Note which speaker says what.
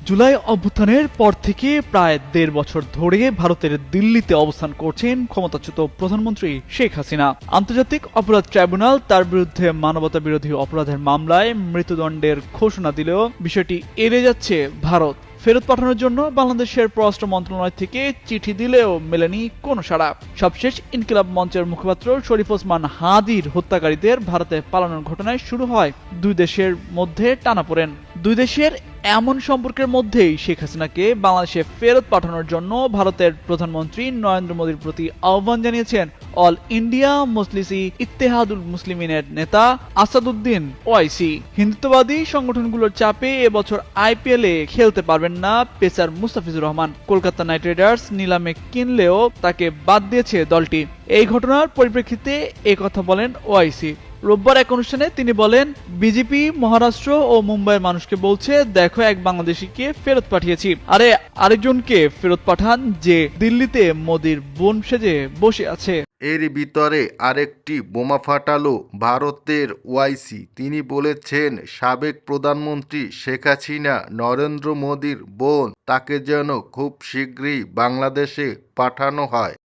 Speaker 1: জুলাই অভ্যুত্থানের পর থেকে প্রায় ১.৫ বছর ধরে ভারতের দিল্লিতে অবস্থান করছেন ক্ষমতাচ্যুত প্রধানমন্ত্রী শেখ হাসিনা। আন্তর্জাতিক অপরাধ ট্রাইব্যুনাল তার বিরুদ্ধে মানবতা বিরোধী অপরাধের মামলায় মৃত্যুদণ্ডের ঘোষণা দিলেও বিষয়টি এড়িয়ে যাচ্ছে ভারত। ফেরত পাঠানোর জন্য বাংলাদেশের পররাষ্ট্র মন্ত্রণালয় থেকে চিঠি দিলেও মেলেনি কোনো সাড়া। সবশেষ ইনকিলাব মঞ্চের মুখপাত্র শরীফ ওসমান হাদির হত্যাকারীদের ভারতে পালানোর ঘটনায় শুরু হয় দুই দেশের মধ্যে টানাপোড়েন। দুই দেশের এমন সম্পর্কের মধ্যেই শেখ হাসিনাকে বাংলাদেশে ফেরত পাঠানোর জন্য ভারতের প্রধানমন্ত্রী নরেন্দ্র মোদীর প্রতি আহ্বান জানিয়েছেন অল ইন্ডিয়া মজলিসি ইত্তেহাদুল মুসলিমিনের নেতা আসাদুদ্দিন ওয়াইসি। হিন্দুত্ববাদী সংগঠনগুলোর চাপে এবছর আইপিএলে খেলতে পারবেন না pacer Mustafizur Rahman. Kolkata night Riders নিলামে কিনলেও তাকে বাদ দিয়েছে দলটি। এই ঘটনার পরিপ্রেক্ষিতে একথা বলেন ওয়াইসি। রোববার এক অনুষ্ঠানে তিনি বলেন, বিজেপি মহারাষ্ট্র ও মুম্বাইয়ের মানুষকে বলছে, দেখো এক বাংলাদেশিকে ফেরত পাঠিয়েছি, আরে আরেকজনকে ফেরত পাঠান যে দিল্লিতে মোদির বোন সেজে বসে আছে।
Speaker 2: এর ভিতরে আরেকটি বোমা ফাটালো ভারতের ওয়াইসি। তিনি বলেছেন, সাবেক প্রধানমন্ত্রী শেখ হাসিনা নরেন্দ্র মোদীর বোন, তাকে যেন খুব শীঘ্রই বাংলাদেশে পাঠানো হয়।